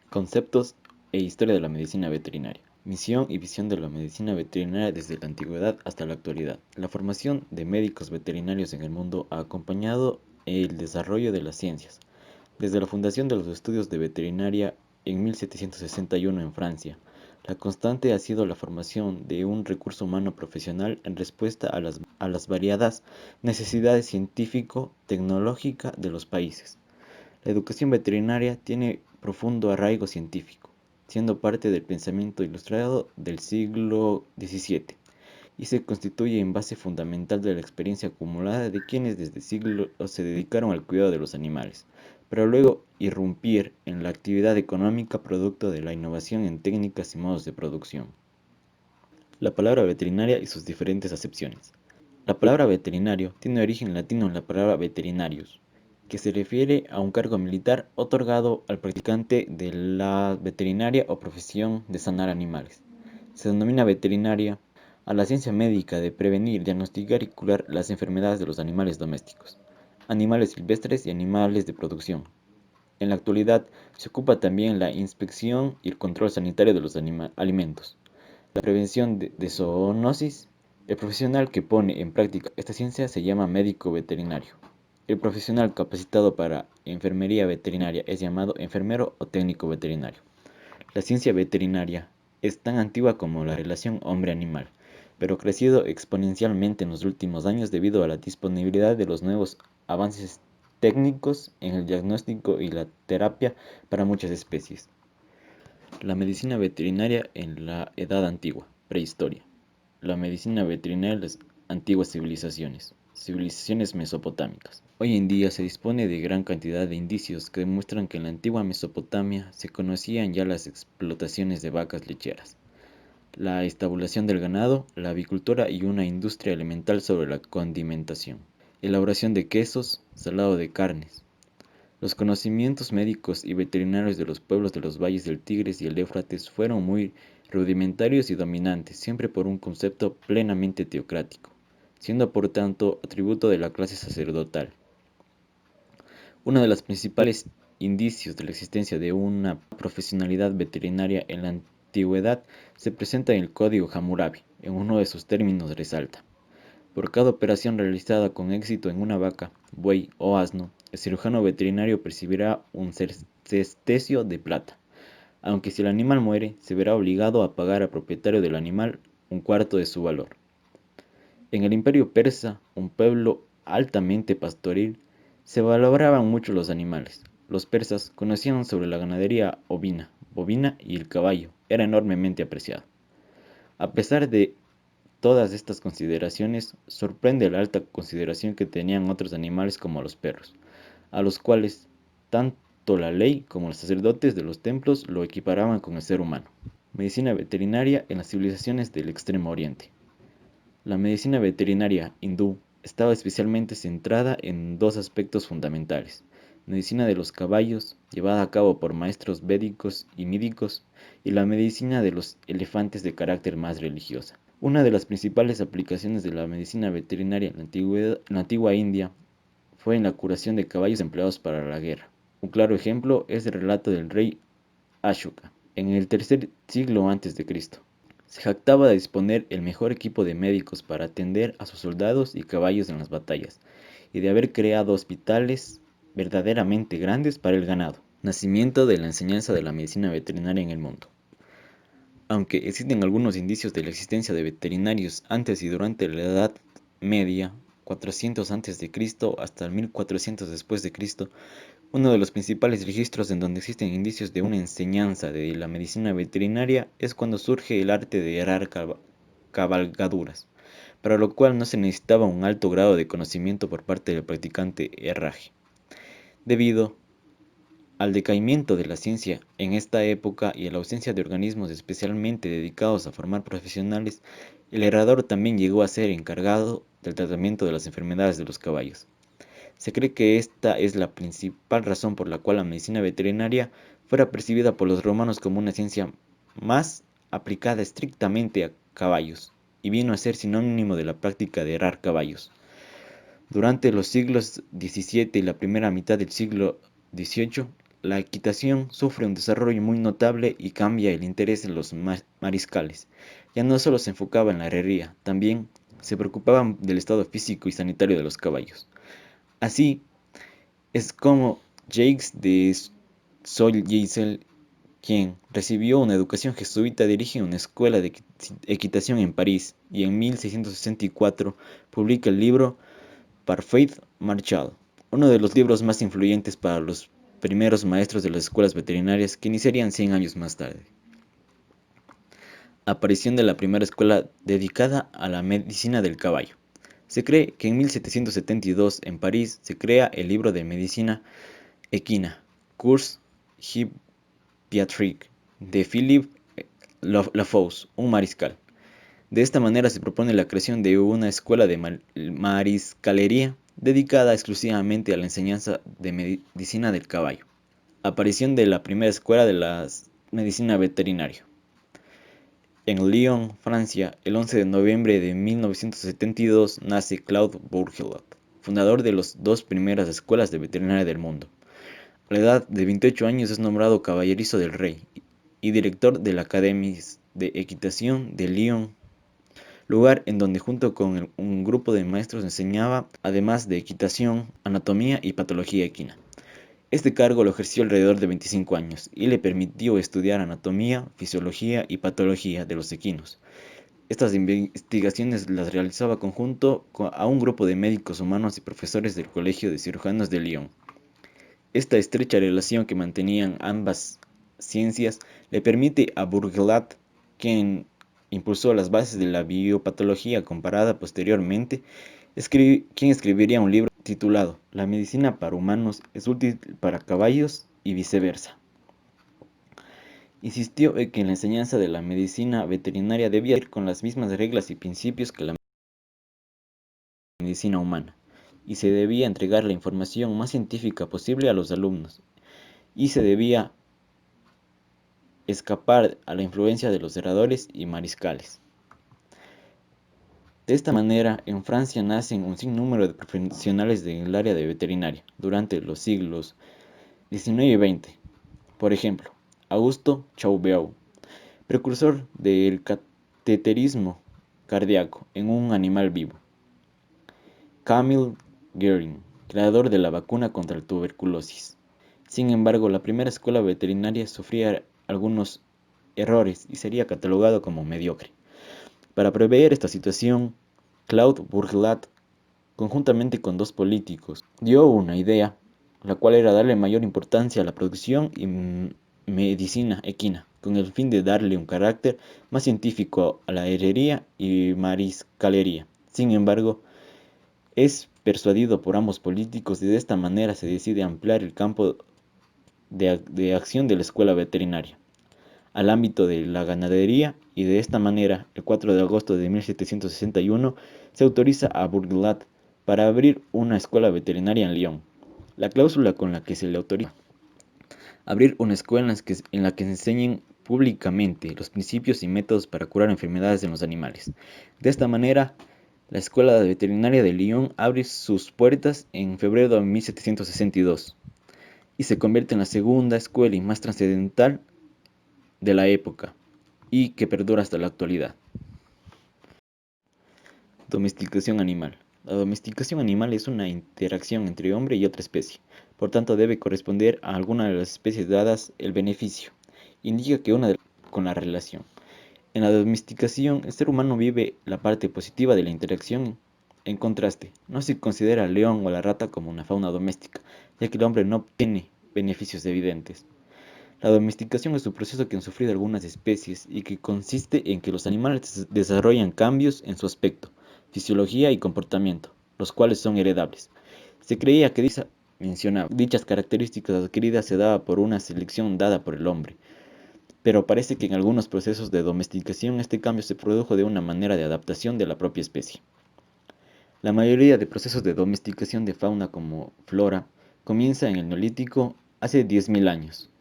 Conceptos e historia de la medicina veterinaria. Misión y visión de la medicina veterinaria desde la antigüedad hasta la actualidad. La formación de médicos veterinarios en el mundo ha acompañado el desarrollo de las ciencias. Desde la fundación de los estudios de veterinaria en 1761 en Francia, la constante ha sido la formación de un recurso humano profesional en respuesta a las variadas necesidades científico-tecnológicas de los países. La educación veterinaria tiene profundo arraigo científico, siendo parte del pensamiento ilustrado del siglo XVII, y se constituye en base fundamental de la experiencia acumulada de quienes desde siglos se dedicaron al cuidado de los animales, para luego irrumpir en la actividad económica producto de la innovación en técnicas y modos de producción. La palabra veterinaria y sus diferentes acepciones. La palabra veterinario tiene origen latino en la palabra veterinarius, que se refiere a un cargo militar otorgado al practicante de la veterinaria o profesión de sanar animales. Se denomina veterinaria a la ciencia médica de prevenir, diagnosticar y curar las enfermedades de los animales domésticos, animales silvestres y animales de producción. En la actualidad se ocupa también la inspección y el control sanitario de los alimentos, la prevención de zoonosis. El profesional que pone en práctica esta ciencia se llama médico veterinario. El profesional capacitado para enfermería veterinaria es llamado enfermero o técnico veterinario. La ciencia veterinaria es tan antigua como la relación hombre-animal, pero ha crecido exponencialmente en los últimos años debido a la disponibilidad de los nuevos avances técnicos en el diagnóstico y la terapia para muchas especies. La medicina veterinaria en la Edad Antigua, prehistoria. La medicina veterinaria en las antiguas civilizaciones mesopotámicas. Hoy en día se dispone de gran cantidad de indicios que demuestran que en la antigua Mesopotamia se conocían ya las explotaciones de vacas lecheras, la estabulación del ganado, la avicultura y una industria elemental sobre la condimentación, elaboración de quesos, salado de carnes. Los conocimientos médicos y veterinarios de los pueblos de los valles del Tigris y el Éufrates fueron muy rudimentarios y dominantes, siempre por un concepto plenamente teocrático, siendo por tanto atributo de la clase sacerdotal. Uno de los principales indicios de la existencia de una profesionalidad veterinaria en la antigüedad se presenta en el Código Hammurabi. En uno de sus términos resalta: por cada operación realizada con éxito en una vaca, buey o asno, el cirujano veterinario percibirá un sestecio de plata, aunque si el animal muere, se verá obligado a pagar al propietario del animal un cuarto de su valor. En el Imperio Persa, un pueblo altamente pastoril, se valoraban mucho los animales. Los persas conocían sobre la ganadería ovina, bovina y el caballo era enormemente apreciado. A pesar de todas estas consideraciones, sorprende la alta consideración que tenían otros animales como los perros, a los cuales tanto la ley como los sacerdotes de los templos lo equiparaban con el ser humano. Medicina veterinaria en las civilizaciones del Extremo Oriente. La medicina veterinaria hindú estaba especialmente centrada en dos aspectos fundamentales: medicina de los caballos, llevada a cabo por maestros védicos y mídicos, y la medicina de los elefantes de carácter más religiosa. Una de las principales aplicaciones de la medicina veterinaria en la antigua India fue en la curación de caballos empleados para la guerra. Un claro ejemplo es el relato del rey Ashoka, en el tercer siglo antes de Cristo. Se jactaba de disponer el mejor equipo de médicos para atender a sus soldados y caballos en las batallas, y de haber creado hospitales verdaderamente grandes para el ganado. Nacimiento de la enseñanza de la medicina veterinaria en el mundo. Aunque existen algunos indicios de la existencia de veterinarios antes y durante la Edad Media, 400 a.C. hasta 1400 después de Cristo, uno de los principales registros en donde existen indicios de una enseñanza de la medicina veterinaria es cuando surge el arte de herrar cabalgaduras, para lo cual no se necesitaba un alto grado de conocimiento por parte del practicante herraje. Debido al decaimiento de la ciencia en esta época y a la ausencia de organismos especialmente dedicados a formar profesionales, el herrador también llegó a ser encargado del tratamiento de las enfermedades de los caballos. Se cree que esta es la principal razón por la cual la medicina veterinaria fuera percibida por los romanos como una ciencia más aplicada estrictamente a caballos, y vino a ser sinónimo de la práctica de herrar caballos. Durante los siglos XVII y la primera mitad del siglo XVIII, la equitación sufre un desarrollo muy notable y cambia el interés en los mariscales. Ya no solo se enfocaba en la herrería, también se preocupaban del estado físico y sanitario de los caballos. Así es como Jacques de Sollizel, quien recibió una educación jesuita, dirige una escuela de equitación en París y en 1664 publica el libro Parfait Marchal, uno de los libros más influyentes para los primeros maestros de las escuelas veterinarias que iniciarían 100 años más tarde. Aparición de la primera escuela dedicada a la medicina del caballo. Se cree que en 1772 en París se crea el libro de medicina equina, Cours Hippiatrique, de Philippe Lafosse, un mariscal. De esta manera se propone la creación de una escuela de mariscalería dedicada exclusivamente a la enseñanza de medicina del caballo. Aparición de la primera escuela de la medicina veterinaria. En Lyon, Francia, el 11 de noviembre de 1972 nace Claude Bourgelat, fundador de las dos primeras escuelas de veterinaria del mundo. A la edad de 28 años es nombrado caballerizo del rey y director de la Academia de Equitación de Lyon, lugar en donde junto con un grupo de maestros enseñaba, además de equitación, anatomía y patología equina. Este cargo lo ejerció alrededor de 25 años y le permitió estudiar anatomía, fisiología y patología de los equinos. Estas investigaciones las realizaba conjunto a un grupo de médicos humanos y profesores del Colegio de Cirujanos de Lyon. Esta estrecha relación que mantenían ambas ciencias le permite a Bourgelat, quien impulsó las bases de la biopatología comparada posteriormente, quien escribiría un libro titulado La medicina para humanos es útil para caballos y viceversa. Insistió en que la enseñanza de la medicina veterinaria debía ir con las mismas reglas y principios que la medicina humana, y se debía entregar la información más científica posible a los alumnos, y se debía escapar a la influencia de los herradores y mariscales. De esta manera, en Francia nacen un sinnúmero de profesionales del área de veterinaria durante los siglos XIX y XX. Por ejemplo, Augusto Chauveau, precursor del cateterismo cardíaco en un animal vivo. Camille Guerin, creador de la vacuna contra la tuberculosis. Sin embargo, la primera escuela veterinaria sufría algunos errores y sería catalogado como mediocre. Para prever esta situación, Claude Bourgelat, conjuntamente con dos políticos, dio una idea, la cual era darle mayor importancia a la producción y medicina equina, con el fin de darle un carácter más científico a la herrería y mariscalería. Sin embargo, es persuadido por ambos políticos y de esta manera se decide ampliar el campo de acción de la escuela veterinaria al ámbito de la ganadería y de esta manera, el 4 de agosto de 1761, se autoriza a Bourgelat para abrir una escuela veterinaria en Lyon. La cláusula con la que se le autoriza abrir una escuela en la que se enseñen públicamente los principios y métodos para curar enfermedades en los animales. De esta manera, la Escuela Veterinaria de Lyon abre sus puertas en febrero de 1762 y se convierte en la segunda escuela y más trascendental de la época y que perdura hasta la actualidad. Domesticación animal. La domesticación animal es una interacción entre hombre y otra especie, por tanto debe corresponder a alguna de las especies dadas el beneficio. Indica que con la relación. En la domesticación, el ser humano vive la parte positiva de la interacción. En contraste, no se considera al león o la rata como una fauna doméstica, ya que el hombre no obtiene beneficios evidentes. La domesticación es un proceso que han sufrido algunas especies y que consiste en que los animales desarrollan cambios en su aspecto, fisiología y comportamiento, los cuales son heredables. Se creía que dichas características adquiridas se daba por una selección dada por el hombre, pero parece que en algunos procesos de domesticación este cambio se produjo de una manera de adaptación de la propia especie. La mayoría de procesos de domesticación de fauna como flora comienza en el Neolítico hace 10.000 años.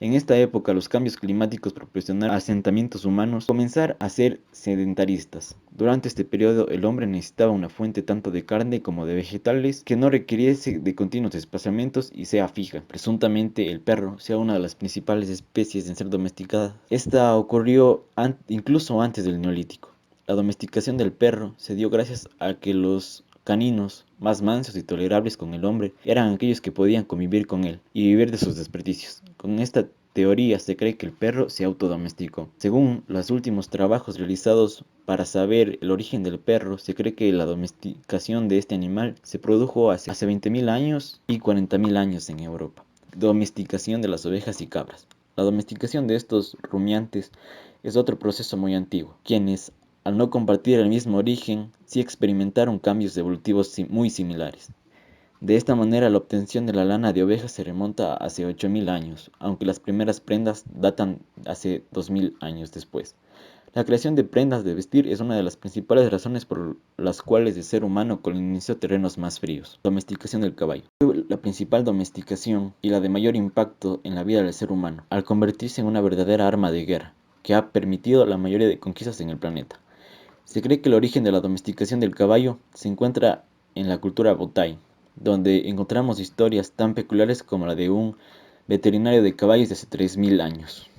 En esta época, los cambios climáticos proporcionaron a asentamientos humanos comenzar a ser sedentaristas. Durante este periodo, el hombre necesitaba una fuente tanto de carne como de vegetales que no requiriese de continuos desplazamientos y sea fija. Presuntamente, el perro sea una de las principales especies en ser domesticada. Esta ocurrió incluso antes del Neolítico. La domesticación del perro se dio gracias a que los caninos, más mansos y tolerables con el hombre, eran aquellos que podían convivir con él y vivir de sus desperdicios. Con esta teoría se cree que el perro se autodomesticó. Según los últimos trabajos realizados para saber el origen del perro, se cree que la domesticación de este animal se produjo hace 20.000 años y 40.000 años en Europa. Domesticación de las ovejas y cabras. La domesticación de estos rumiantes es otro proceso muy antiguo, quienes, al no compartir el mismo origen, sí experimentaron cambios evolutivos muy similares. De esta manera, la obtención de la lana de ovejas se remonta a hace 8.000 años, aunque las primeras prendas datan hace 2.000 años después. La creación de prendas de vestir es una de las principales razones por las cuales el ser humano colonizó terrenos más fríos. Domesticación del caballo. Fue la principal domesticación y la de mayor impacto en la vida del ser humano, al convertirse en una verdadera arma de guerra, que ha permitido la mayoría de conquistas en el planeta. Se cree que el origen de la domesticación del caballo se encuentra en la cultura Botai, donde encontramos historias tan peculiares como la de un veterinario de caballos de hace 3.000 años.